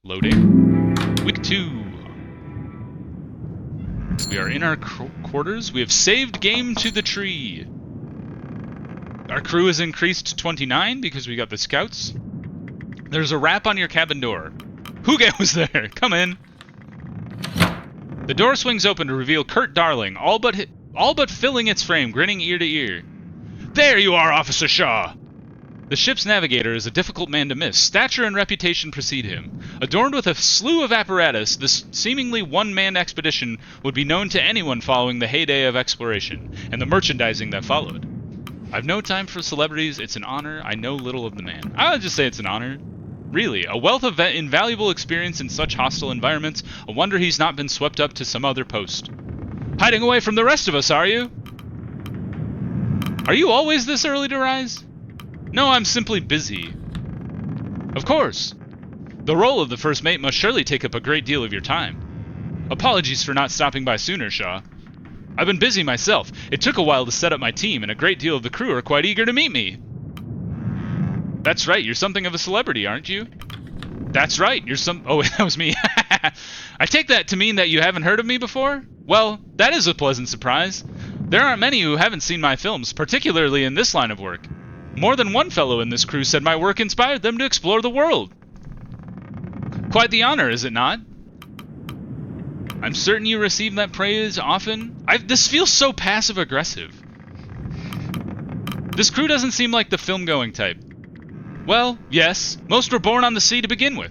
Loading. Week 2. We are in our quarters. We have saved game to the tree. Our crew has increased to 29 because we got the scouts. There's a rap on your cabin door. Hooga was there. Come in. The door swings open to reveal Kurt Darling, all but filling its frame, grinning ear to ear. There you are, Officer Shaw! The ship's navigator is a difficult man to miss. Stature and reputation precede him. Adorned with a slew of apparatus, this seemingly one-man expedition would be known to anyone following the heyday of exploration, and the merchandising that followed. I've no time for celebrities. It's an honor. I know little of the man. I would just say it's an honor. Really, a wealth of invaluable experience in such hostile environments. A wonder he's not been swept up to some other post. Hiding away from the rest of us, are you? Are you always this early to rise? No, I'm simply busy. Of course. The role of the first mate must surely take up a great deal of your time. Apologies for not stopping by sooner, Shaw. I've been busy myself. It took a while to set up my team, and a great deal of the crew are quite eager to meet me. That's right, you're something of a celebrity, aren't you? That's right, you're some... Oh, that was me. I take that to mean that you haven't heard of me before? Well, that is a pleasant surprise. There aren't many who haven't seen my films, particularly in this line of work. More than one fellow in this crew said my work inspired them to explore the world. Quite the honor, is it not? I'm certain you receive that praise often. This feels so passive-aggressive. This crew doesn't seem like the film-going type. Well, yes, most were born on the sea to begin with.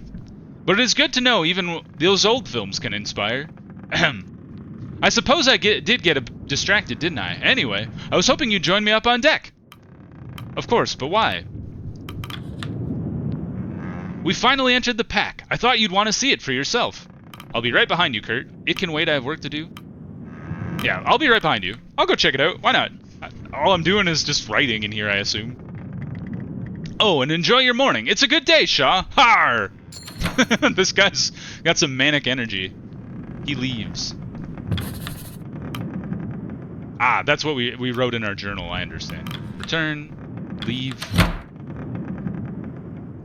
But it is good to know even those old films can inspire. I suppose I did get distracted, didn't I? Anyway, I was hoping you'd join me up on deck. Of course, but why? We finally entered the pack. I thought you'd want to see it for yourself. I'll be right behind you, Kurt. It can wait, I have work to do. Yeah, I'll be right behind you. I'll go check it out. Why not? All I'm doing is just writing in here, I assume. Oh, and enjoy your morning. It's a good day, Shaw. Har! This guy's got some manic energy. He leaves. Ah, that's what we wrote in our journal, I understand. Return. Leave.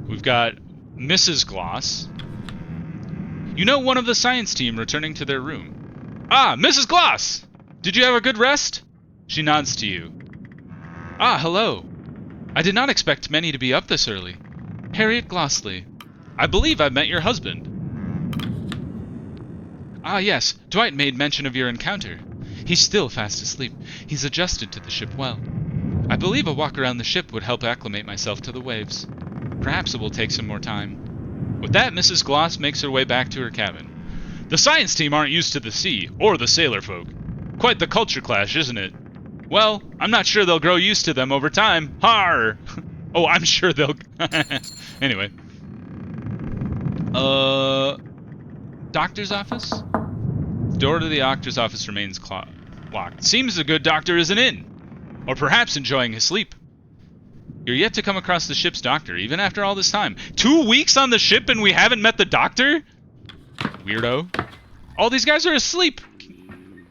We've got Mrs. Gloss. You know one of the science team returning to their room. Ah, Mrs. Gloss! Did you have a good rest? She nods to you. Ah, hello. I did not expect many to be up this early. Harriet Glossley. I believe I've met your husband. Ah, yes. Dwight made mention of your encounter. He's still fast asleep. He's adjusted to the ship well. I believe a walk around the ship would help acclimate myself to the waves. Perhaps it will take some more time. With that, Mrs. Gloss makes her way back to her cabin. The science team aren't used to the sea, or the sailor folk. Quite the culture clash, isn't it? Well, I'm not sure they'll grow used to them over time. Har! Oh, I'm sure they'll... Anyway. Doctor's office? The door to the doctor's office remains locked. Seems the good doctor isn't in. Or perhaps enjoying his sleep. You're yet to come across the ship's doctor, even after all this time. 2 weeks on the ship and we haven't met the doctor? Weirdo. All these guys are asleep.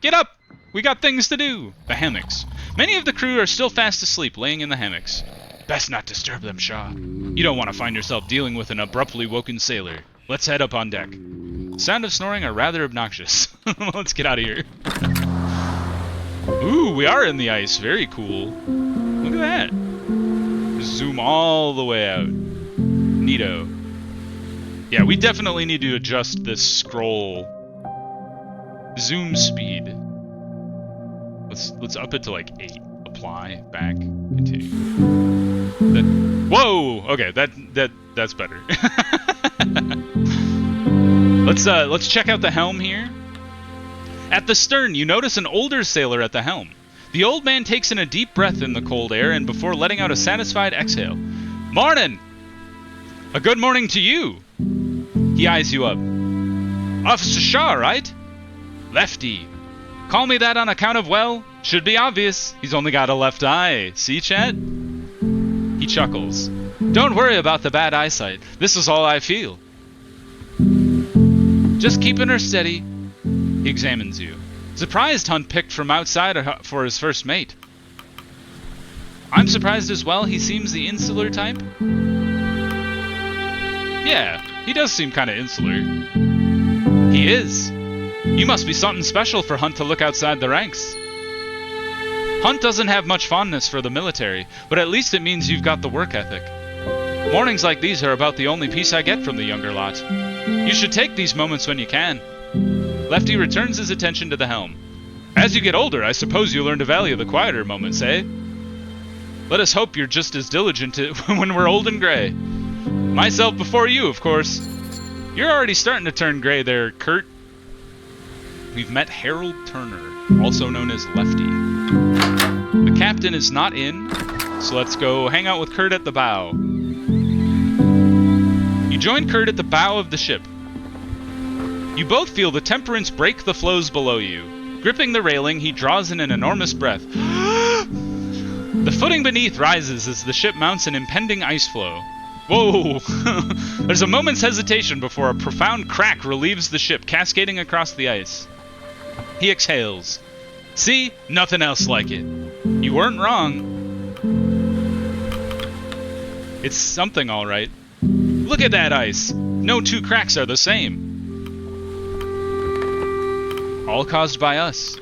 Get up! We got things to do. The hammocks. Many of the crew are still fast asleep, laying in the hammocks. Best not disturb them, Shaw. You don't want to find yourself dealing with an abruptly woken sailor. Let's head up on deck. Sound of snoring are rather obnoxious. Let's get out of here. Ooh, we are in the ice. Very cool. Look at that. Zoom all the way out. Neato. Yeah, we definitely need to adjust this scroll zoom speed. Let's up it to like 8. Apply, back, continue. Whoa! Okay, that's better. Let's check out the helm here. At the stern, you notice an older sailor at the helm. The old man takes in a deep breath in the cold air and before letting out a satisfied exhale. Morning! A good morning to you! He eyes you up. Officer Shaw, right? Lefty. Call me that on account of, well, should be obvious. He's only got a left eye. See, chat? He chuckles. Don't worry about the bad eyesight. This is all I feel. Just keeping her steady. He examines you. Surprised Hunt picked from outside for his first mate. I'm surprised as well. He seems the insular type. Yeah, He does seem kind of insular. He is. You must be something special for Hunt to look outside the ranks. Hunt doesn't have much fondness for the military, but at least it means you've got the work ethic. Mornings like these are about the only peace I get from the younger lot. You should take these moments when you can. Lefty returns his attention to the helm. As you get older, I suppose you learn to value the quieter moments, eh? Let us hope you're just as diligent when we're old and gray. Myself before you, of course. You're already starting to turn gray there, Kurt. We've met Harold Turner, also known as Lefty. The captain is not in, so let's go hang out with Kurt at the bow. You join Kurt at the bow of the ship. You both feel the temperance break the floes below you. Gripping the railing, he draws in an enormous breath. The footing beneath rises as the ship mounts an impending ice floe. Whoa! There's a moment's hesitation before a profound crack relieves the ship, cascading across the ice. He exhales. See? Nothing else like it. You weren't wrong. It's something, all right. Look at that ice. No two cracks are the same. All caused by us.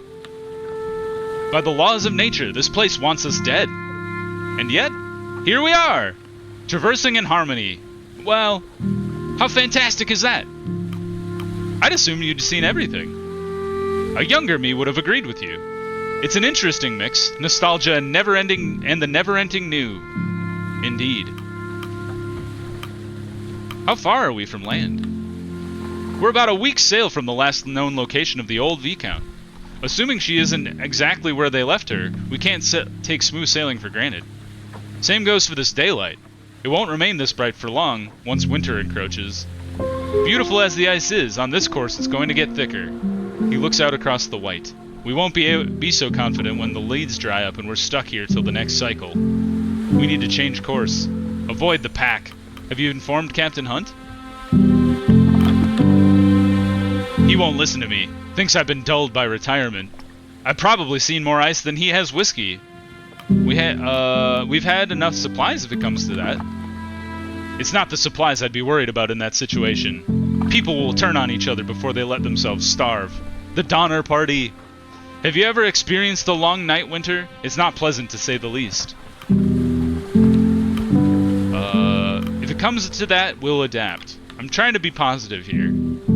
By the laws of nature, this place wants us dead. And yet, here we are, traversing in harmony. Well, how fantastic is that? I'd assumed you'd seen everything. A younger me would have agreed with you. It's an interesting mix, nostalgia and the never-ending new. Indeed. How far are we from land? We're about a week's sail from the last known location of the old Viscount. Assuming she isn't exactly where they left her, we can't take smooth sailing for granted. Same goes for this daylight. It won't remain this bright for long, once winter encroaches. Beautiful as the ice is, on this course it's going to get thicker. He looks out across the white. We won't be so confident when the leads dry up and we're stuck here till the next cycle. We need to change course. Avoid the pack. Have you informed Captain Hunt? He won't listen to me. Thinks I've been dulled by retirement. I've probably seen more ice than he has whiskey. We've had enough supplies if it comes to that. It's not the supplies I'd be worried about in that situation. People will turn on each other before they let themselves starve. The Donner Party. Have you ever experienced the long night winter? It's not pleasant to say the least. If it comes to that, we'll adapt. I'm trying to be positive here.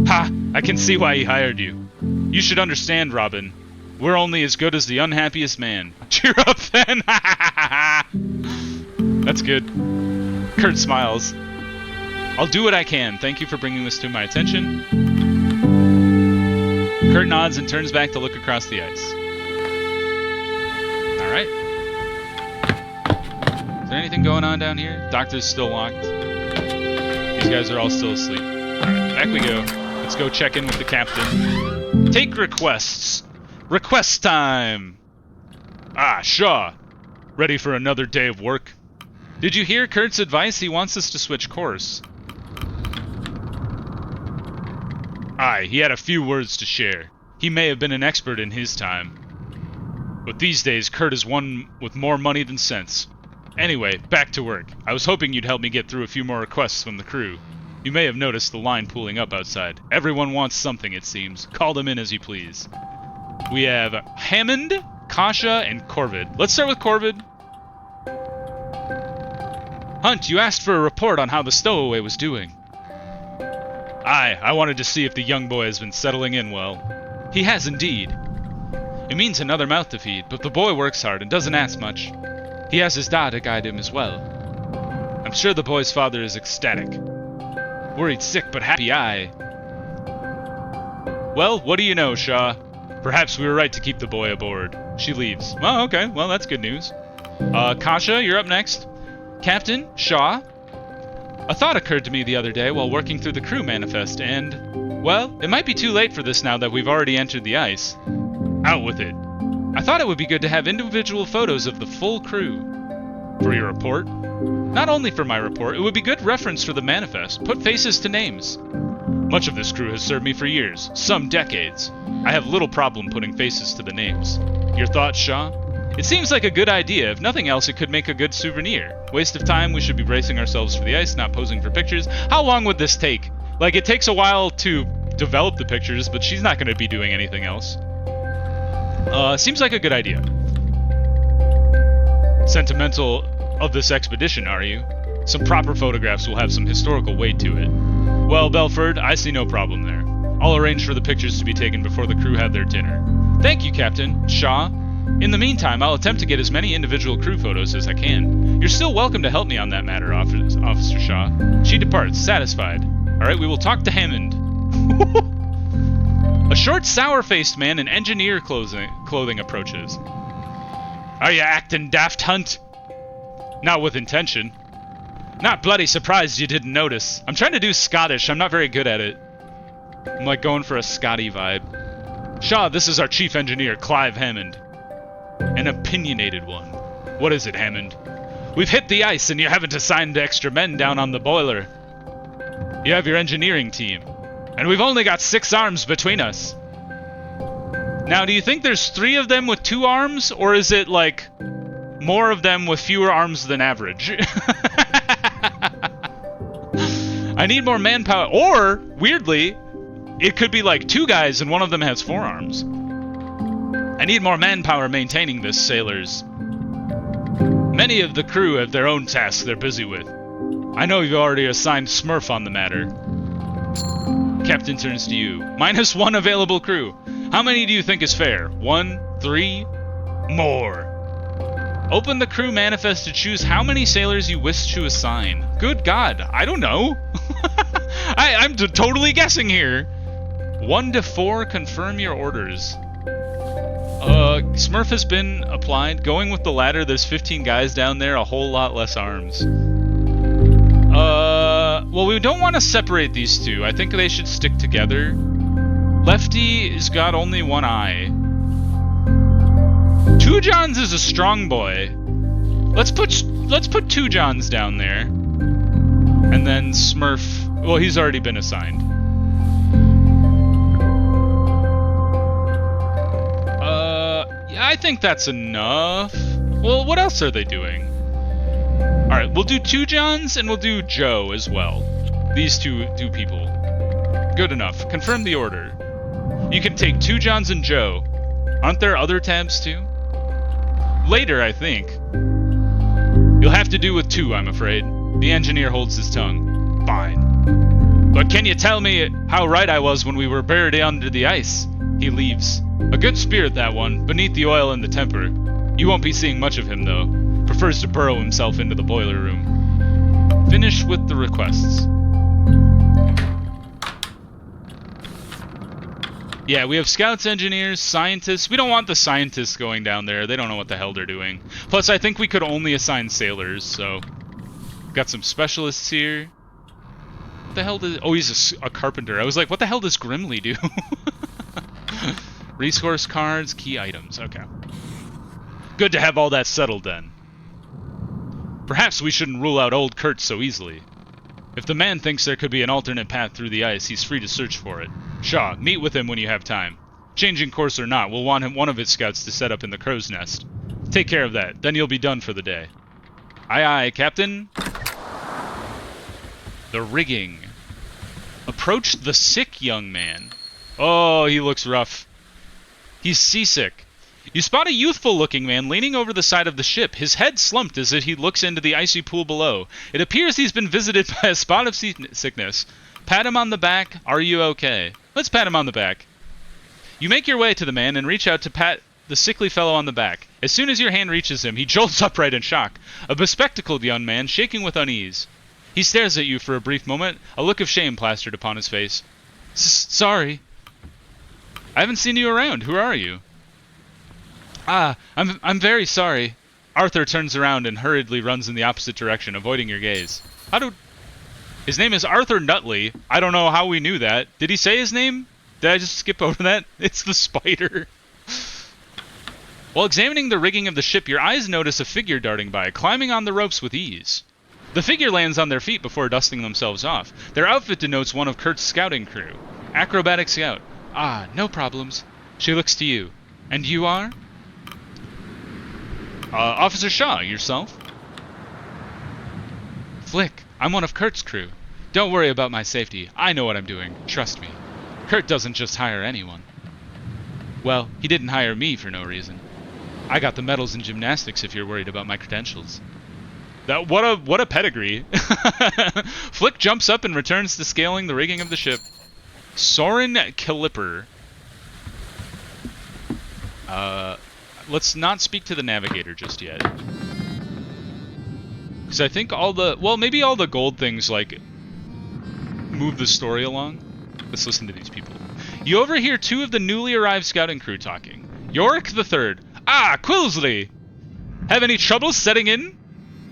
Ha! I can see why he hired you. You should understand, Robin. We're only as good as the unhappiest man. Cheer up, then! That's good. Kurt smiles. I'll do what I can. Thank you for bringing this to my attention. Kurt nods and turns back to look across the ice. Alright. Is there anything going on down here? Doctor's still locked. These guys are all still asleep. Alright, back we go. Let's go check in with the captain. Take requests. Request time! Ah, Shaw. Ready for another day of work? Did you hear Kurt's advice? He wants us to switch course. Aye, he had a few words to share. He may have been an expert in his time. But these days, Kurt is one with more money than sense. Anyway, back to work. I was hoping you'd help me get through a few more requests from the crew. You may have noticed the line pooling up outside. Everyone wants something, it seems. Call them in as you please. We have Hammond, Kasha, and Corvid. Let's start with Corvid. Hunt, you asked for a report on how the stowaway was doing. Aye, I wanted to see if the young boy has been settling in well. He has indeed. It means another mouth to feed, but the boy works hard and doesn't ask much. He has his dad to guide him as well. I'm sure the boy's father is ecstatic. Worried sick but happy aye. Well, what do you know, Shaw? Perhaps we were right to keep the boy aboard. She leaves. Oh, okay. Well, that's good news. Kasha, you're up next. Captain, Shaw. A thought occurred to me the other day while working through the crew manifest, and, well, it might be too late for this now that we've already entered the ice. Out with it. I thought it would be good to have individual photos of the full crew. For your report? Not only for my report, it would be good reference for the manifest. Put faces to names. Much of this crew has served me for years, some decades. I have little problem putting faces to the names. Your thoughts, Shaw? It seems like a good idea. If nothing else, it could make a good souvenir. Waste of time, we should be bracing ourselves for the ice, not posing for pictures. How long would this take? Like, it takes a while to develop the pictures, but she's not going to be doing anything else. Seems like a good idea. Sentimental of this expedition, are you? Some proper photographs will have some historical weight to it. Well, Belford, I see no problem there. I'll arrange for the pictures to be taken before the crew have their dinner. Thank you, Captain. Shaw. In the meantime, I'll attempt to get as many individual crew photos as I can. You're still welcome to help me on that matter, Officer Shaw. She departs, satisfied. Alright, we will talk to Hammond. A short, sour-faced man in engineer clothing approaches. Are you acting daft, Hunt? Not with intention. Not bloody surprised you didn't notice. I'm trying to do Scottish. I'm not very good at it. I'm like going for a Scotty vibe. Shaw, this is our chief engineer, Clive Hammond. An opinionated one. What is it, Hammond? We've hit the ice and you haven't assigned extra men down on the boiler. You have your engineering team. And we've only got 6 arms between us. Now, do you think there's 3 of them with 2 arms? Or is it, like, more of them with fewer arms than average? I need more manpower. Or, weirdly, it could be like 2 guys and one of them has 4 arms. I need more manpower maintaining this, sailors. Many of the crew have their own tasks they're busy with. I know you've already assigned Smurf on the matter. Captain turns to you. -1 available crew. How many do you think is fair? 1? 3? More. Open the crew manifest to choose how many sailors you wish to assign. Good God, I don't know. I'm totally guessing here. 1 to 4, confirm your orders. Smurf has been applied. Going with the ladder, there's 15 guys down there, a whole lot less arms. Well, we don't want to separate these two. I think they should stick together. Lefty has got only 1 eye. Two Johns is a strong boy. Let's put 2 Johns down there. And then Smurf, well, he's already been assigned. Yeah, I think that's enough. Well, what else are they doing? Alright, we'll do 2 Johns and we'll do Joe as well. These two people. Good enough. Confirm the order. You can take 2 Johns and Joe. Aren't there other tabs too? Later, I think. You'll have to do with 2, I'm afraid. The engineer holds his tongue. Fine. But can you tell me how right I was when we were buried under the ice? He leaves. A good spirit, that one, beneath the oil and the temper. You won't be seeing much of him, though. Prefers to burrow himself into the boiler room. Finish with the requests. Yeah, we have scouts, engineers, scientists. We don't want the scientists going down there. They don't know what the hell they're doing. Plus, I think we could only assign sailors, so... Got some specialists here. What the hell does... Oh, he's a carpenter. I was like, what the hell does Grimly do? Resource cards, key items. Okay. Good to have all that settled, then. Perhaps we shouldn't rule out old Kurt so easily. If the man thinks there could be an alternate path through the ice, he's free to search for it. Shaw, meet with him when you have time. Changing course or not, we'll want one of his scouts to set up in the crow's nest. Take care of that, then you'll be done for the day. Aye aye, Captain. The rigging. Approach the sick young man. Oh, he looks rough. He's seasick. You spot a youthful-looking man leaning over the side of the ship, his head slumped as he looks into the icy pool below. It appears he's been visited by a spot of sickness. Pat him on the back. Are you okay? Let's pat him on the back. You make your way to the man and reach out to pat the sickly fellow on the back. As soon as your hand reaches him, he jolts upright in shock, a bespectacled young man shaking with unease. He stares at you for a brief moment, a look of shame plastered upon his face. Sorry. I haven't seen you around. Who are you? Ah, I'm very sorry. Arthur turns around and hurriedly runs in the opposite direction, avoiding your gaze. His name is Arthur Nutley. I don't know how we knew that. Did he say his name? Did I just skip over that? It's the spider. While examining the rigging of the ship, your eyes notice a figure darting by, climbing on the ropes with ease. The figure lands on their feet before dusting themselves off. Their outfit denotes one of Kurt's scouting crew. Acrobatic scout. Ah, no problems. She looks to you. And you are? Officer Shaw, yourself? Flick, I'm one of Kurt's crew. Don't worry about my safety. I know what I'm doing. Trust me. Kurt doesn't just hire anyone. Well, he didn't hire me for no reason. I got the medals in gymnastics if you're worried about my credentials. What a pedigree. Flick jumps up and returns to scaling the rigging of the ship. Soren Killipper. Let's not speak to the navigator just yet. Because I think maybe all the gold things, like, move the story along. Let's listen to these people. You overhear two of the newly arrived scouting crew talking. Yorick the Third. Ah, Quilsley! Have any trouble setting in?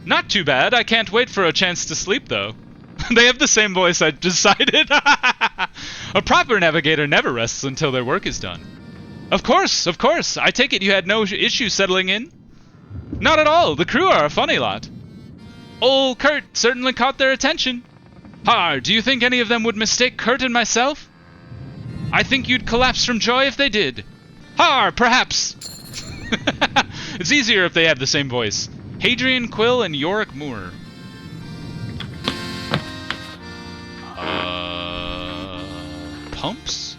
Not too bad. I can't wait for a chance to sleep, though. They have the same voice, I decided. A proper navigator never rests until their work is done. Of course, of course. I take it you had no issue settling in? Not at all. The crew are a funny lot. Old Kurt certainly caught their attention. Har, do you think any of them would mistake Kurt and myself? I think you'd collapse from joy if they did. Har, perhaps. It's easier if they have the same voice. Hadrian Quill and Yorick Moore. Pumps?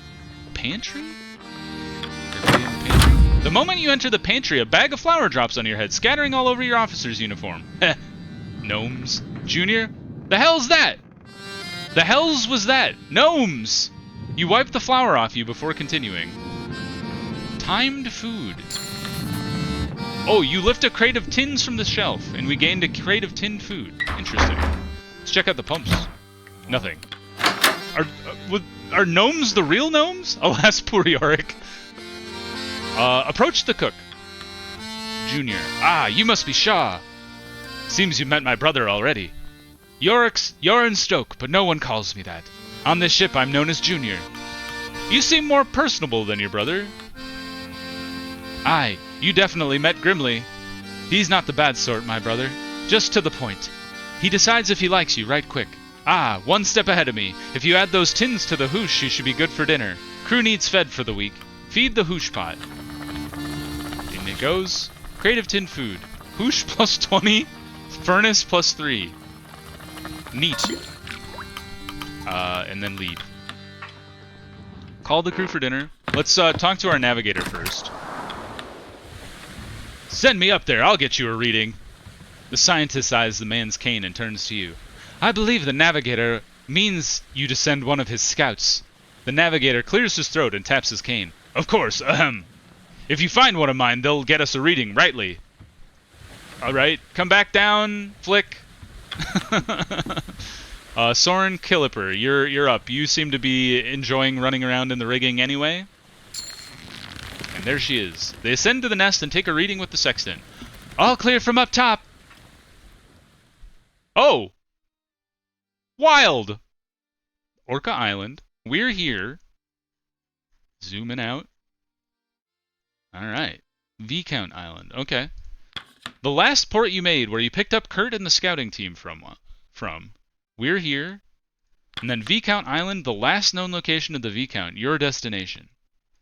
Pantry? The moment you enter the pantry, a bag of flour drops on your head, scattering all over your officer's uniform. Heh. Gnomes. Junior? The hell's that? The hell's was that? Gnomes! You wipe the flour off you before continuing. Timed food. Oh, you lift a crate of tins from the shelf, and we gained a crate of tinned food. Interesting. Let's check out the pumps. Nothing. Are gnomes the real gnomes? Alas, poor Yorick. Approach the cook. Junior. Ah, you must be Shaw. Seems you met my brother already. Yorick's Yoren Stoke, but no one calls me that. On this ship, I'm known as Junior. You seem more personable than your brother. Aye, you definitely met Grimly. He's not the bad sort, my brother. Just to the point. He decides if he likes you right quick. Ah, one step ahead of me. If you add those tins to the hoosh, you should be good for dinner. Crew needs fed for the week. Feed the hoosh pot. In it goes. Crate of tin food. Hoosh plus 20. Furnace plus 3. Neat. And then leave. Call the crew for dinner. Let's talk to our navigator first. Send me up there. I'll get you a reading. The scientist eyes the man's cane and turns to you. I believe the navigator means you to send one of his scouts. The navigator clears his throat and taps his cane. Of course, ahem. If you find one of mine, they'll get us a reading, rightly. Alright, come back down, Flick. Soren Killipper, you're up. You seem to be enjoying running around in the rigging anyway. And there she is. They ascend to the nest and take a reading with the sextant. All clear from up top. Oh! Wild! Orca Island. We're here. Zooming out. Alright. Viscount Island. Okay. The last port you made, where you picked up Kurt and the scouting team from. We're here. And then Viscount Island, the last known location of the Viscount. Your destination.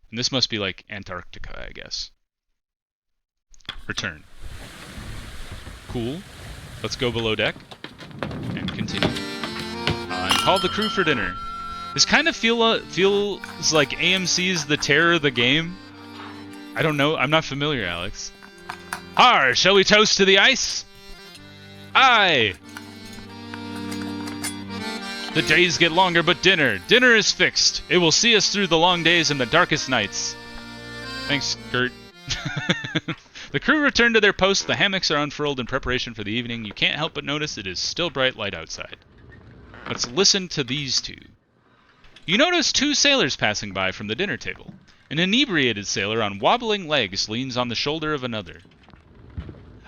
And this must be like Antarctica, I guess. Return. Cool. Let's go below deck. And continue. And call the crew for dinner. This kind of feels like AMC's The Terror of the Game. I don't know. I'm not familiar, Alex. Har, shall we toast to the ice? Aye. The days get longer, but dinner is fixed. It will see us through the long days and the darkest nights. Thanks, Kurt. The crew return to their posts. The hammocks are unfurled in preparation for the evening. You can't help but notice it is still bright light outside. Let's listen to these two. You notice two sailors passing by from the dinner table. An inebriated sailor on wobbling legs leans on the shoulder of another.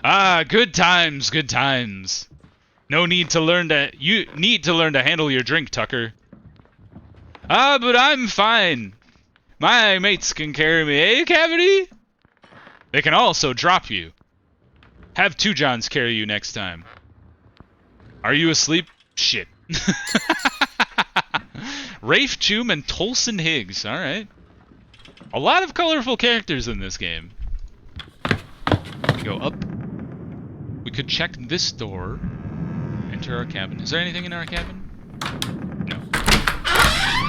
Ah, good times, good times. You need to learn to handle your drink, Tucker. Ah, but I'm fine. My mates can carry me, eh, Cavity? They can also drop you. Have two Johns carry you next time. Are you asleep? Shit. Rafe Choom and Tolson Higgs. Alright. A lot of colorful characters in this game. We go up. We could check this door. Enter our cabin. Is there anything in our cabin?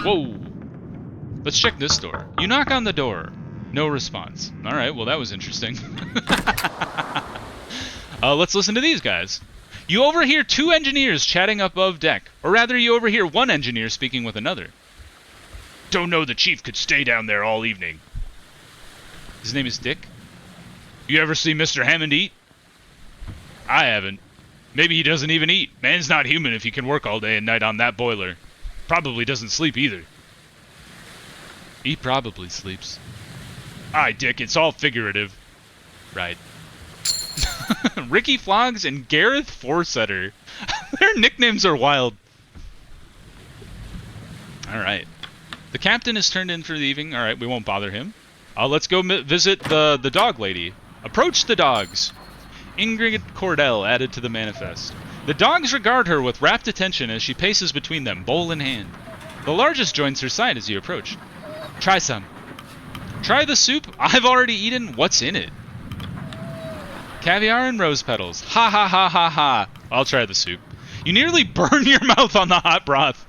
Whoa! Let's check this door. You knock on the door. No response. Alright, well that was interesting. Let's listen to these guys. You overhear two engineers chatting above deck. Or rather, you overhear one engineer speaking with another. Don't know the chief could stay down there all evening. His name is Dick. You ever see Mr. Hammond eat? I haven't. Maybe he doesn't even eat. Man's not human if he can work all day and night on that boiler. Probably doesn't sleep either. He probably sleeps. Aye, Dick, it's all figurative. Right. Ricky Flogs and Gareth Forsetter. Their nicknames are wild. Alright. The captain is turned in for the evening. Alright, we won't bother him. Let's go visit the dog lady. Approach the dogs. Ingrid Cordell added to the manifest. The dogs regard her with rapt attention as she paces between them, bowl in hand. The largest joins her side as you approach. Try some. Try the soup? I've already eaten. What's in it? Caviar and rose petals. Ha ha ha ha ha. I'll try the soup. You nearly burn your mouth on the hot broth.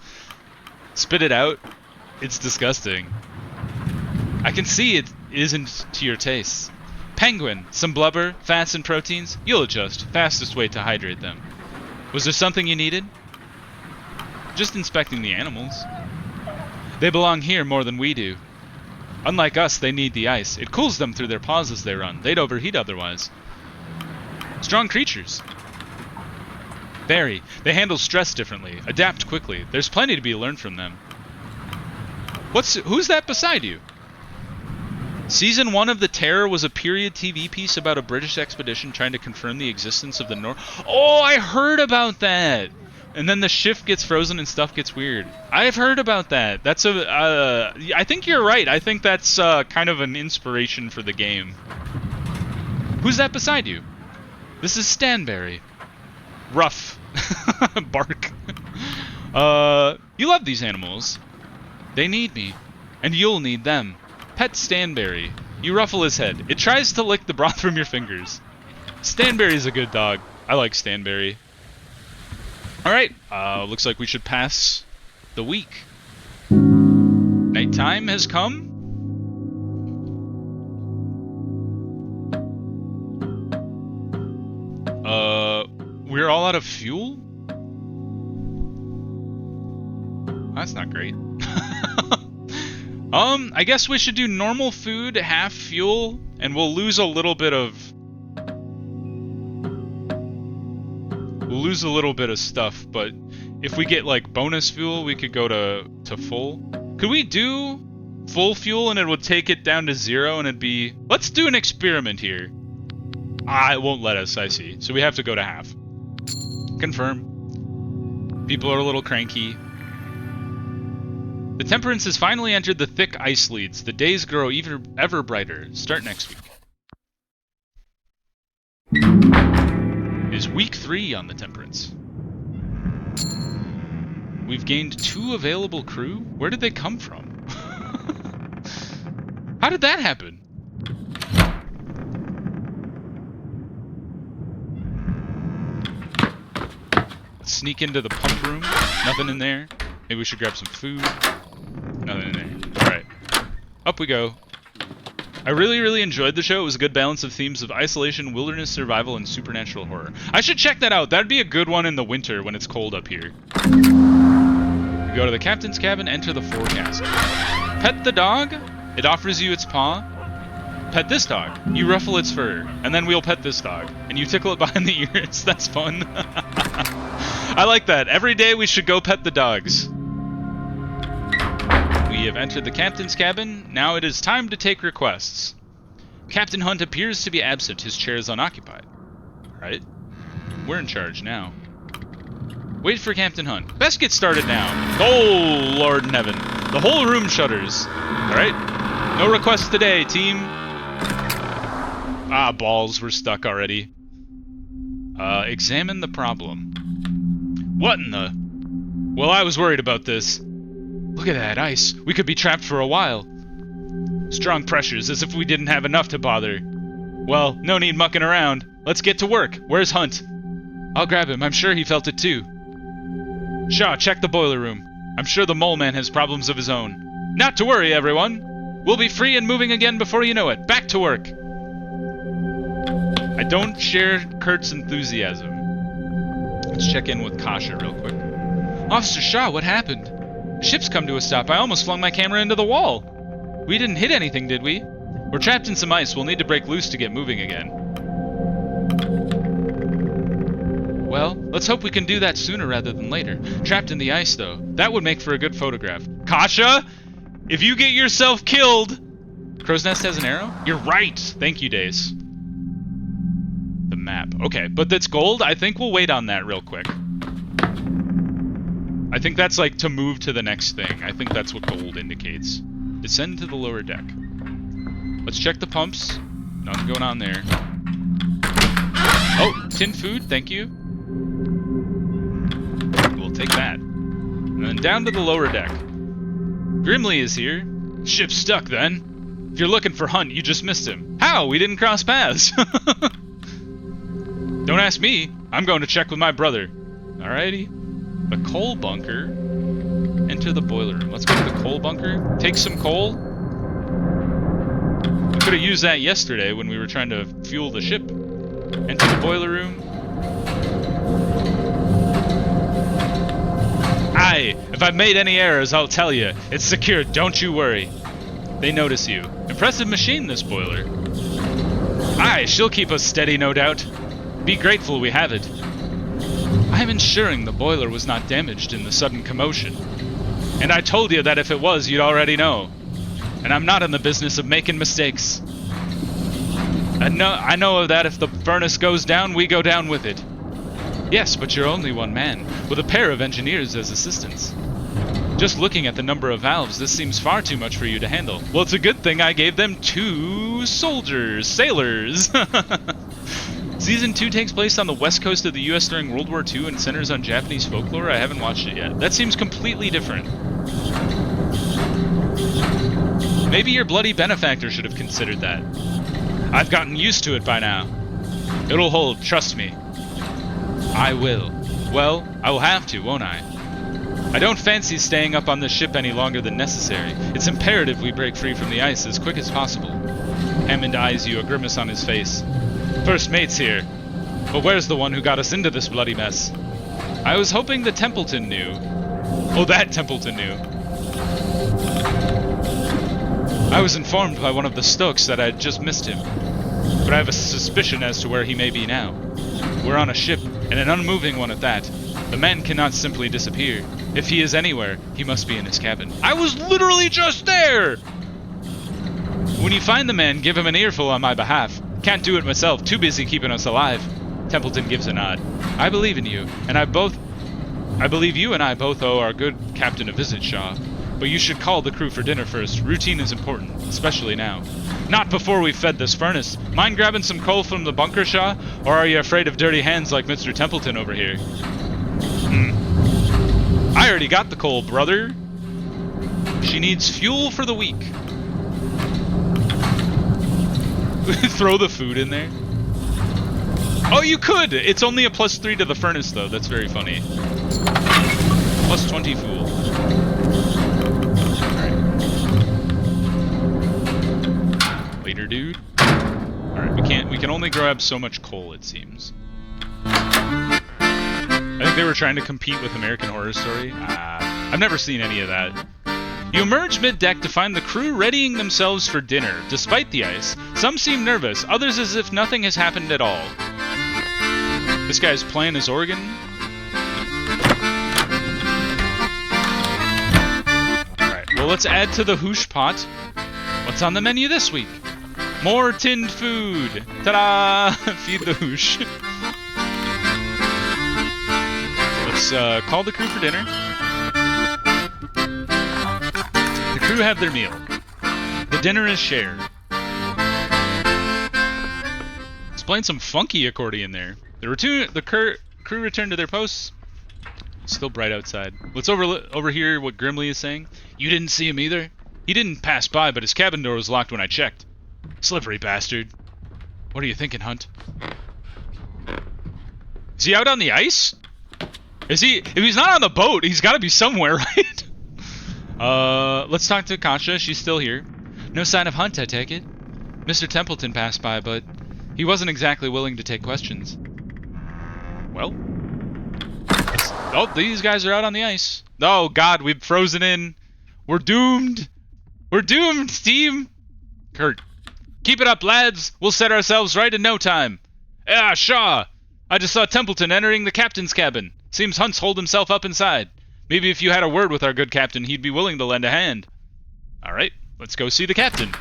Spit it out. It's disgusting. I can see it isn't to your taste. Penguin. Some blubber, fats and proteins. You'll adjust. Fastest way to hydrate them. Was there something you needed? Just inspecting the animals. They belong here more than we do. Unlike us, they need the ice. It cools them through their paws as they run. They'd overheat otherwise. Strong creatures. Very. They handle stress differently. Adapt quickly. There's plenty to be learned from them. Who's that beside you? Season 1 of The Terror was a period TV piece about a British expedition trying to confirm the existence of the North. Oh, I heard about that! And then the shift gets frozen and stuff gets weird. I've heard about that. That's I think you're right. I think that's kind of an inspiration for the game. Who's that beside you? This is Stanberry. Rough. Bark. You love these animals. They need me. And you'll need them. Pet Stanberry. You ruffle his head. It tries to lick the broth from your fingers. Stanberry's a good dog. I like Stanberry. Alright, looks like we should pass the week. Nighttime has come. We're all out of fuel? That's not great. I guess we should do normal food, half fuel, and we'll lose a little bit of... We'll lose a little bit of stuff, but if we get, like, bonus fuel, we could go to full. Could we do full fuel and it would take it down to 0 and it'd be... Let's do an experiment here. It won't let us, I see. So we have to go to half. Confirm. People are a little cranky. The Temperance has finally entered the thick ice leads. The days grow ever brighter. Start next week. It is week 3 on the Temperance. We've gained 2 available crew? Where did they come from? How did that happen? Let's sneak into the pump room. Nothing in there. Maybe we should grab some food. Nothing in there. Alright. Up we go. I really enjoyed the show. It was a good balance of themes of isolation, wilderness survival, and supernatural horror. I should check that out. That'd be a good one in the winter when it's cold up here. We go to the captain's cabin, enter the forecast. Pet the dog. It offers you its paw. Pet this dog. You ruffle its fur. And then we'll pet this dog. And you tickle it behind the ears. That's fun. I like that. Every day we should go pet the dogs. We have entered the captain's cabin. Now it is time to take requests. Captain Hunt appears to be absent. His chair is unoccupied. Right? We're in charge now. Wait for Captain Hunt. Best get started now. Oh, Lord in heaven. The whole room shudders. Alright. No requests today, team. Balls. We're stuck already. Examine the problem. What in the... Well, I was worried about this. Look at that ice. We could be trapped for a while. Strong pressures, as if we didn't have enough to bother. Well, no need mucking around. Let's get to work. Where's Hunt? I'll grab him. I'm sure he felt it too. Shaw, check the boiler room. I'm sure the mole man has problems of his own. Not to worry, everyone. We'll be free and moving again before you know it. Back to work. I don't share Kurt's enthusiasm. Let's check in with Kasha real quick. Officer Shaw, what happened? Ship's come to a stop. I almost flung my camera into the wall. We didn't hit anything, did we? We're trapped in some ice. We'll need to break loose to get moving again. Well, let's hope we can do that sooner rather than later. Trapped in the ice, though. That would make for a good photograph. Kasha! If you get yourself killed... Crow's Nest has an arrow? You're right! Thank you, Dace. The map. Okay, but that's gold? I think we'll wait on that real quick. I think that's like to move to the next thing. I think that's what gold indicates. Descend to the lower deck. Let's check the pumps. Nothing going on there. Oh, tin food, thank you. We'll take that. And then down to the lower deck. Grimly is here. Ship's stuck then. If you're looking for Hunt, you just missed him. How? We didn't cross paths. Don't ask me. I'm going to check with my brother. Alrighty. The coal bunker. Enter the boiler room. Let's go to the coal bunker. Take some coal. We could have used that yesterday when we were trying to fuel the ship. Enter the boiler room. Aye, if I've made any errors, I'll tell you. It's secured, don't you worry. They notice you. Impressive machine, this boiler. Aye, she'll keep us steady, no doubt. Be grateful we have it. I'm ensuring the boiler was not damaged in the sudden commotion. And I told you that if it was, you'd already know. And I'm not in the business of making mistakes. I know that if the furnace goes down, we go down with it. Yes, but you're only one man, with a pair of engineers as assistants. Just looking at the number of valves, this seems far too much for you to handle. Well, it's a good thing I gave them 2 sailors. Season 2 takes place on the west coast of the US during World War II and centers on Japanese folklore. I haven't watched it yet. That seems completely different. Maybe your bloody benefactor should have considered that. I've gotten used to it by now. It'll hold, trust me. I will. Well, I will have to, won't I? I don't fancy staying up on this ship any longer than necessary. It's imperative we break free from the ice as quick as possible. Hammond eyes you, a grimace on his face. First mate's here. But where's the one who got us into this bloody mess? I was hoping the Templeton knew. Oh, that Templeton knew. I was informed by one of the Stokes that I'd just missed him. But I have a suspicion as to where he may be now. We're on a ship, and an unmoving one at that. The man cannot simply disappear. If he is anywhere, he must be in his cabin. I was literally just there! When you find the man, give him an earful on my behalf. Can't do it myself, too busy keeping us alive. Templeton gives a nod. I believe in you, and I believe you and I both owe our good captain a visit, Shaw. But you should call the crew for dinner first. Routine is important, especially now. Not before we've fed this furnace. Mind grabbing some coal from the bunker, Shaw? Or are you afraid of dirty hands like Mr. Templeton over here? I already got the coal, brother. She needs fuel for the week. Throw the food in there. Oh, you could! It's only a +3 to the furnace, though. That's very funny. +20 fool. Later, dude. Alright, we can only grab so much coal, it seems. I think they were trying to compete with American Horror Story. I've never seen any of that. You emerge mid-deck to find the crew readying themselves for dinner. Despite the ice, some seem nervous, others as if nothing has happened at all. This guy's playing his organ. Alright, well, let's add to the hoosh pot. What's on the menu this week? More tinned food! Ta-da! Feed the hoosh. Let's call the crew for dinner. The crew have their meal. The dinner is shared. It's playing some funky accordion there. The crew returned to their posts. It's still bright outside. Let's overhear what Grimly is saying. You didn't see him either? He didn't pass by, but his cabin door was locked when I checked. Slippery bastard. What are you thinking, Hunt? Is he out on the ice? Is he? If he's not on the boat, he's got to be somewhere, right? Let's talk to Katja. She's still here. No sign of Hunt, I take it. Mr. Templeton passed by, but he wasn't exactly willing to take questions. Well, oh, these guys are out on the ice. Oh, God, we've frozen in. We're doomed. We're doomed, team. Kurt, keep it up, lads. We'll set ourselves right in no time. Ah, Shaw. I just saw Templeton entering the captain's cabin. Seems Hunt's holed himself up inside. Maybe if you had a word with our good captain, he'd be willing to lend a hand. All right, let's go see the captain.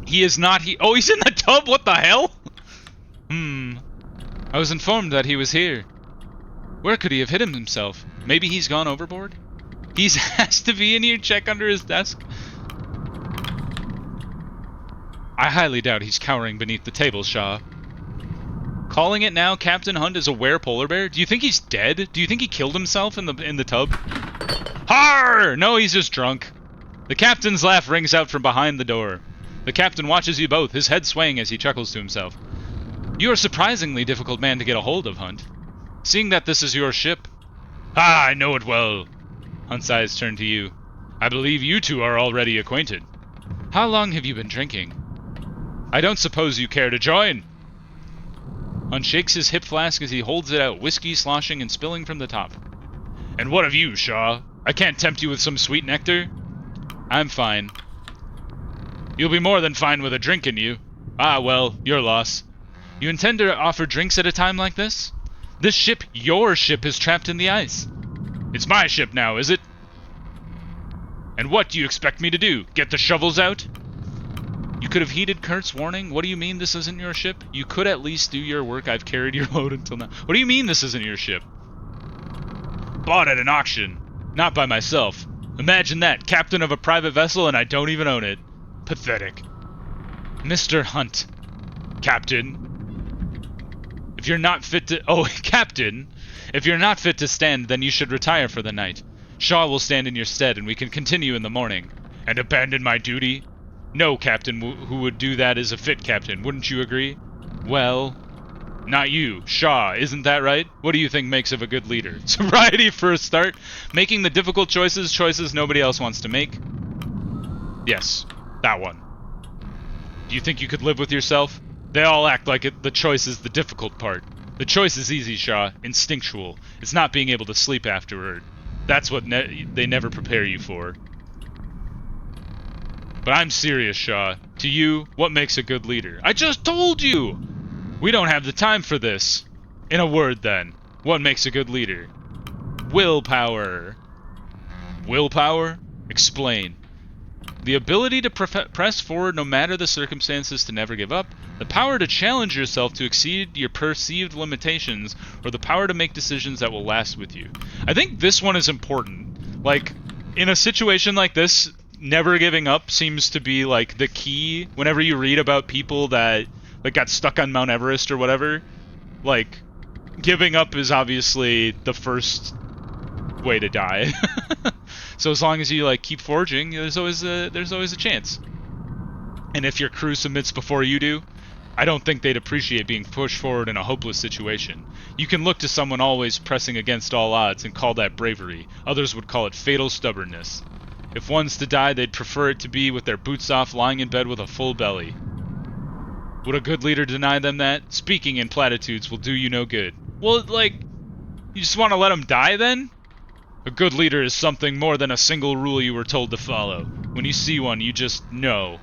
He is not Oh, he's in the tub? What the hell? I was informed that he was here. Where could he have hidden himself? Maybe he's gone overboard? He has to be in here. Check under his desk. I highly doubt he's cowering beneath the table, Shaw. Calling it now, Captain Hunt is a were-polar bear? Do you think he's dead? Do you think he killed himself in the tub? Har! No, he's just drunk. The captain's laugh rings out from behind the door. The captain watches you both, his head swaying as he chuckles to himself. You are a surprisingly difficult man to get a hold of, Hunt. Seeing that this is your ship... Ah, I know it well. Hunt's eyes turn to you. I believe you two are already acquainted. How long have you been drinking? I don't suppose you care to join. Hunt shakes his hip flask as he holds it out, whiskey sloshing and spilling from the top. And what of you, Shaw? I can't tempt you with some sweet nectar. I'm fine. You'll be more than fine with a drink in you. Ah, well, your loss. You intend to offer drinks at a time like this? This ship, your ship, is trapped in the ice. It's my ship now, is it? And what do you expect me to do? Get the shovels out? You could have heeded Kurt's warning. What do you mean this isn't your ship? You could at least do your work. I've carried your load until now. What do you mean this isn't your ship? Bought at an auction. Not by myself. Imagine that, captain of a private vessel and I don't even own it. Pathetic. Mr. Hunt. Captain. If you're not fit to... Oh, Captain. If you're not fit to stand, then you should retire for the night. Shaw will stand in your stead and we can continue in the morning. And abandon my duty? No captain who would do that is a fit captain, wouldn't you agree? Well... Not you. Shaw, isn't that right? What do you think makes of a good leader? Sobriety for a start. Making the difficult choices nobody else wants to make. Yes, that one. Do you think you could live with yourself? They all act like the choice is the difficult part. The choice is easy, Shaw. Instinctual. It's not being able to sleep afterward. That's what they never prepare you for. But I'm serious, Shaw. To you, what makes a good leader? I just told you! We don't have the time for this. In a word, then, what makes a good leader? Willpower. Willpower? Explain. The ability to press forward no matter the circumstances, to never give up, the power to challenge yourself to exceed your perceived limitations, or the power to make decisions that will last with you. I think this one is important. Like, in a situation like this, never giving up seems to be, like, the key. Whenever you read about people that, like, got stuck on Mount Everest or whatever, like, giving up is obviously the first way to die. So as long as you, like, keep forging, there's always a chance. And if your crew submits before you do, I don't think they'd appreciate being pushed forward in a hopeless situation. You can look to someone always pressing against all odds and call that bravery. Others would call it fatal stubbornness. If one's to die, they'd prefer it to be with their boots off, lying in bed with a full belly. Would a good leader deny them that? Speaking in platitudes will do you no good. Well, like, you just want to let them die then? A good leader is something more than a single rule you were told to follow. When you see one, you just know.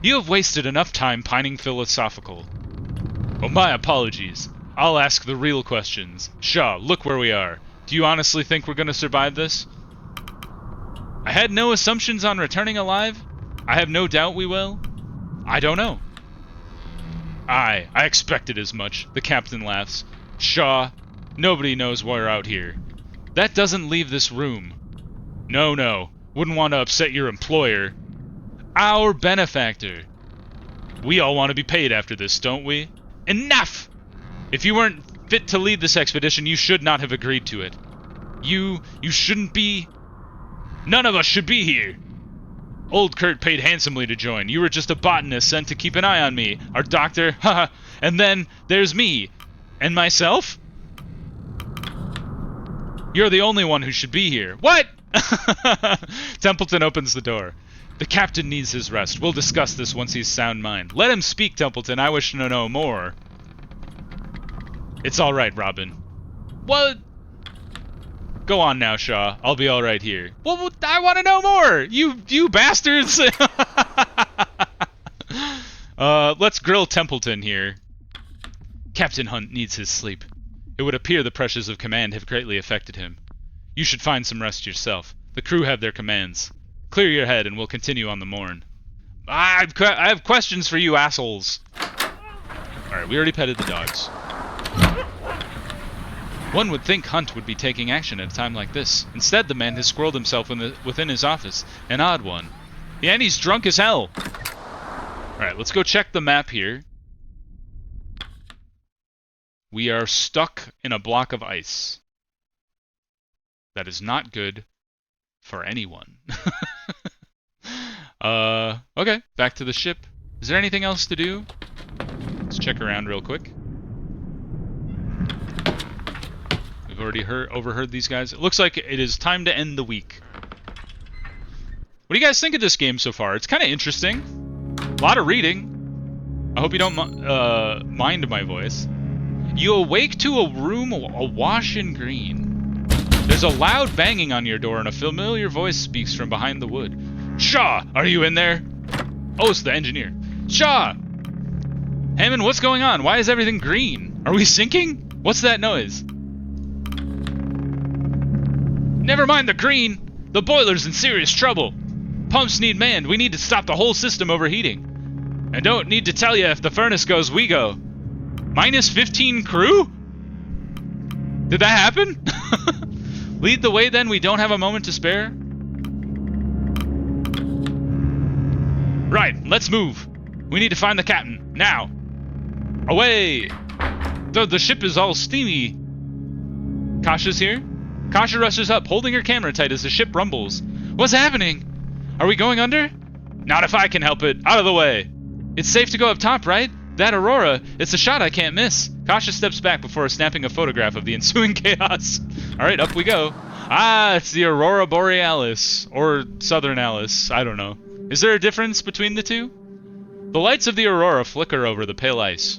You have wasted enough time pining philosophical. Oh, my apologies. I'll ask the real questions. Shaw, look where we are. Do you honestly think we're going to survive this? I had no assumptions on returning alive. I have no doubt we will. I don't know. I expected as much. The captain laughs. Shaw, nobody knows we're out here. That doesn't leave this room. No. Wouldn't want to upset your employer. Our benefactor. We all want to be paid after this, don't we? Enough! If you weren't fit to lead this expedition, you should not have agreed to it. You shouldn't be... None of us should be here. Old Kurt paid handsomely to join. You were just a botanist sent to keep an eye on me. Our doctor, haha. And then there's me. And myself? You're the only one who should be here. What? Templeton opens the door. The captain needs his rest. We'll discuss this once he's sound mind. Let him speak, Templeton. I wish to know more. It's all right, Robin. What? Go on now, Shaw. I'll be all right here. Well, I want to know more. You bastards. Let's grill Templeton here. Captain Hunt needs his sleep. It would appear the pressures of command have greatly affected him. You should find some rest yourself. The crew have their commands. Clear your head and we'll continue on the morn. I have questions for you assholes. Alright, we already petted the dogs. One would think Hunt would be taking action at a time like this. Instead, the man has squirreled himself within his office. An odd one. Yeah, and he's drunk as hell. Alright, let's go check the map here. We are stuck in a block of ice. That is not good for anyone. Okay, back to the ship. Is there anything else to do? Let's check around real quick. We've already overheard these guys. It looks like it is time to end the week. What do you guys think of this game so far? It's kind of interesting. A lot of reading. I hope you don't mind my voice. You awake to a room awash in green. There's a loud banging on your door and a familiar voice speaks from behind the wood. Shaw, are you in there? Oh, it's the engineer. Shaw! Hammond, what's going on? Why is everything green? Are we sinking? What's that noise? Never mind the green. The boiler's in serious trouble. Pumps need manned. We need to stop the whole system overheating. I don't need to tell you, if the furnace goes, we go. Minus 15 crew? Did that happen? Lead the way then, we don't have a moment to spare. Right, let's move. We need to find the captain, now. Away! The ship is all steamy. Kasha's here? Kasha rushes up, holding her camera tight as the ship rumbles. What's happening? Are we going under? Not if I can help it. Out of the way. It's safe to go up top, right? That Aurora, it's a shot I can't miss. Kasha steps back before snapping a photograph of the ensuing chaos. Alright, up we go. Ah, it's the Aurora Borealis. Or Southern Alice, I don't know. Is there a difference between the two? The lights of the Aurora flicker over the pale ice.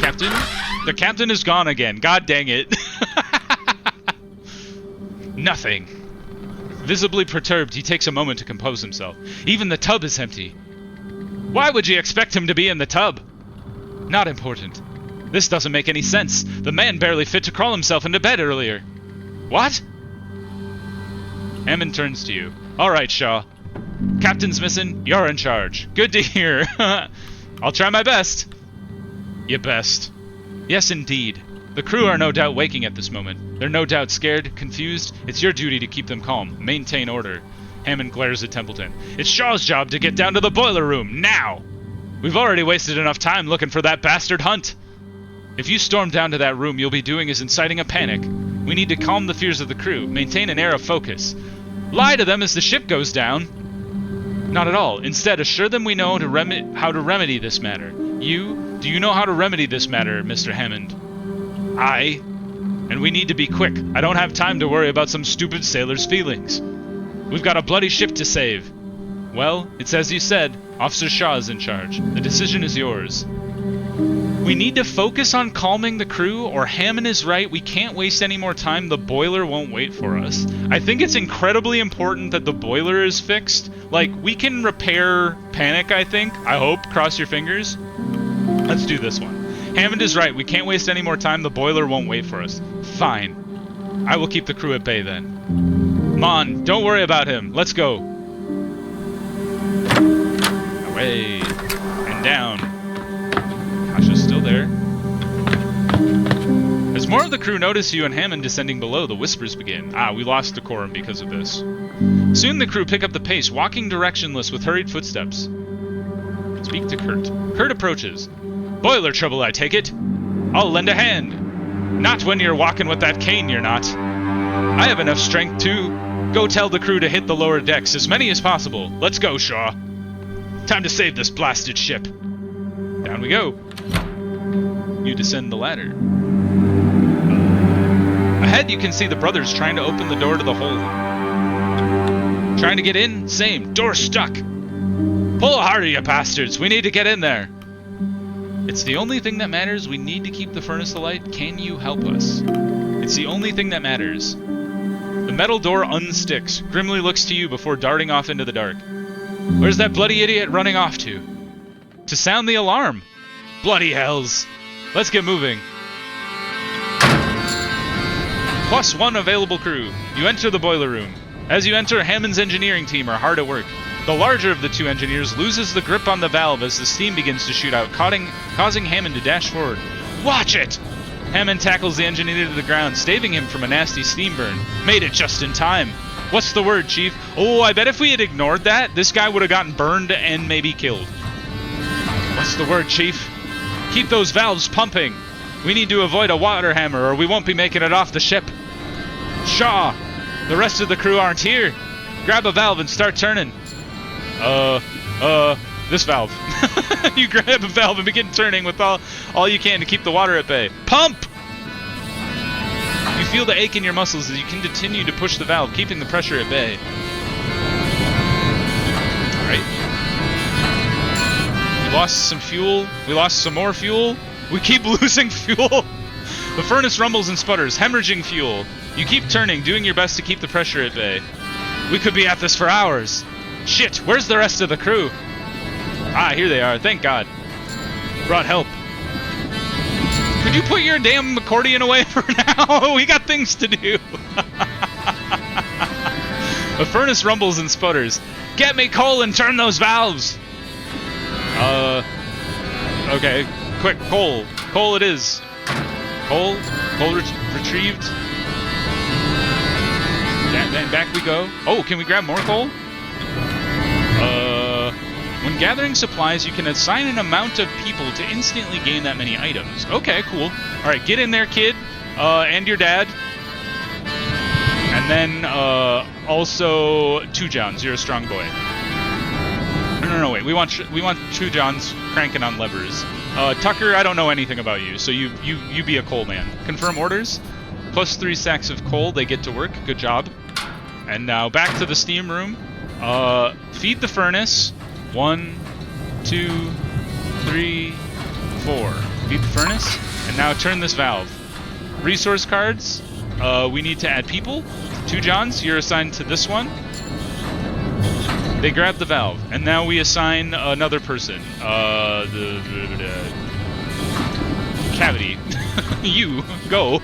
Captain? The captain is gone again. God dang it. Nothing. Visibly perturbed, he takes a moment to compose himself. Even the tub is empty. Why would you expect him to be in the tub? Not important. This doesn't make any sense. The man barely fit to crawl himself into bed earlier. What? Hammond turns to you. Alright, Shaw. Captain's missing. You're in charge. Good to hear. I'll try my best. You best. Yes, indeed. The crew are no doubt waking at this moment. They're no doubt scared, confused. It's your duty to keep them calm. Maintain order. Hammond glares at Templeton. It's Shaw's job to get down to the boiler room, now! We've already wasted enough time looking for that bastard Hunt. If you storm down to that room, you'll be doing is inciting a panic. We need to calm the fears of the crew, maintain an air of focus. Lie to them as the ship goes down. Not at all. Instead, assure them we know how to remedy this matter. Do you know how to remedy this matter, Mr. Hammond? Aye. And we need to be quick. I don't have time to worry about some stupid sailor's feelings. We've got a bloody ship to save. Well, it's as you said. Officer Shaw is in charge. The decision is yours. We need to focus on calming the crew, or Hammond is right. We can't waste any more time. The boiler won't wait for us. I think it's incredibly important that the boiler is fixed. Like, we can repair panic, I think. I hope. Cross your fingers. Let's do this one. Hammond is right. We can't waste any more time. The boiler won't wait for us. Fine. I will keep the crew at bay then. Mon, don't worry about him. Let's go. Away. And down. Kasha's still there. As more of the crew notice you and Hammond descending below, the whispers begin. Ah, we lost decorum because of this. Soon the crew pick up the pace, walking directionless with hurried footsteps. Speak to Kurt. Kurt approaches. Boiler trouble, I take it. I'll lend a hand. Not when you're walking with that cane, you're not. I have enough strength to go tell the crew to hit the lower decks, as many as possible. Let's go, Shaw. Time to save this blasted ship. Down we go. You descend the ladder. A Ahead, you can see the brothers trying to open the door to the hole. Trying to get in? Same. Door stuck. Pull harder, you bastards. We need to get in there. It's the only thing that matters. We need to keep the furnace alight. Can you help us? It's the only thing that matters. The metal door unsticks. Grimly looks to you before darting off into the dark. Where's that bloody idiot running off to? To sound the alarm. Bloody hells. Let's get moving. +1 available crew. You enter the boiler room. As you enter, Hammond's engineering team are hard at work. The larger of the two engineers loses the grip on the valve as the steam begins to shoot out, causing Hammond to dash forward. Watch it! Hammond tackles the engineer to the ground, staving him from a nasty steam burn. Made it just in time. What's the word, Chief? Oh, I bet if we had ignored that, this guy would have gotten burned and maybe killed. What's the word, Chief? Keep those valves pumping. We need to avoid a water hammer or we won't be making it off the ship. Shaw! The rest of the crew aren't here. Grab a valve and start turning. This valve. You grab a valve and begin turning with all you can to keep the water at bay. Pump! You feel the ache in your muscles as you can continue to push the valve, keeping the pressure at bay. Alright. We lost some fuel. We lost some more fuel. We keep losing fuel. The furnace rumbles and sputters, hemorrhaging fuel. You keep turning, doing your best to keep the pressure at bay. We could be at this for hours. Shit, where's the rest of the crew? Ah, here they are, thank God. Brought help. Could you put your damn accordion away for now? We got things to do. The furnace rumbles and sputters. Get me coal and turn those valves. Okay, quick, coal. Coal it is. Coal retrieved. Then back we go. Oh, can we grab more coal? When gathering supplies, you can assign an amount of people to instantly gain that many items. Okay, cool. Alright, get in there, kid. And your dad. And then, also, Two Johns. You're a strong boy. No, wait. We want Two Johns cranking on levers. Tucker, I don't know anything about you, so you be a coal man. Confirm orders. +3 sacks of coal. They get to work. Good job. And now back to the steam room. Feed the furnace. 1, 2, 3, 4. Feed the furnace. And now turn this valve. Resource cards. We need to add people. Two Johns, you're assigned to this one. They grab the valve. And now we assign another person. The cavity. You, go.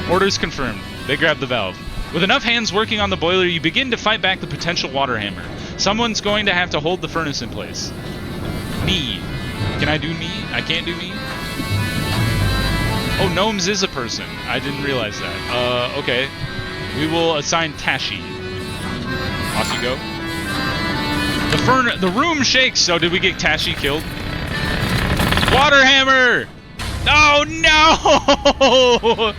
Orders confirmed. They grab the valve. With enough hands working on the boiler, you begin to fight back the potential water hammer. Someone's going to have to hold the furnace in place. Me. Can I do me? I can't do me? Oh, Gnomes is a person. I didn't realize that. Okay. We will assign Tashi. Off you go. The room shakes. So did we get Tashi killed? Water hammer! Oh, no!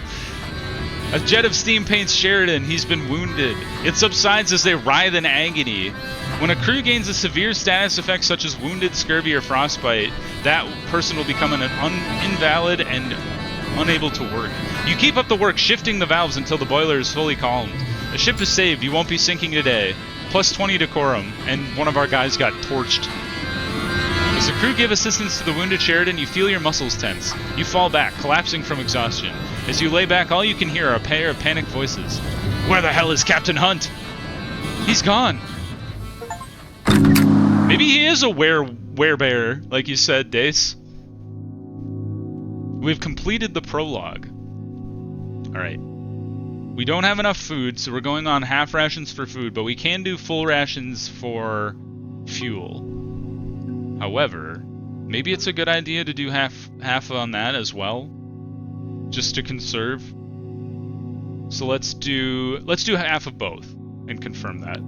A jet of steam paints Sheridan. He's been wounded. It subsides as they writhe in agony. When a crew gains a severe status effect such as wounded, scurvy, or frostbite, that person will become an invalid and unable to work. You keep up the work, shifting the valves until the boiler is fully calmed. The ship is saved. You won't be sinking today. +20 decorum, and one of our guys got torched. As the crew give assistance to the wounded Sheridan, you feel your muscles tense. You fall back, collapsing from exhaustion. As you lay back, all you can hear are a pair of panicked voices. Where the hell is Captain Hunt? He's gone. Maybe he is a werebear, like you said, Dace. We've completed the prologue. Alright. We don't have enough food, so we're going on half rations for food, but we can do full rations for fuel. However, maybe it's a good idea to do half on that as well, just to conserve. So let's do half of both and confirm that.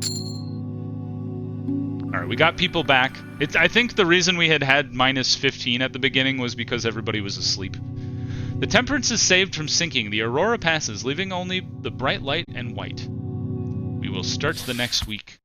All right, we got people back. I think the reason we had -15 at the beginning was because everybody was asleep. The Temperance is saved from sinking. The Aurora passes, leaving only the bright light and white. We will start the next week.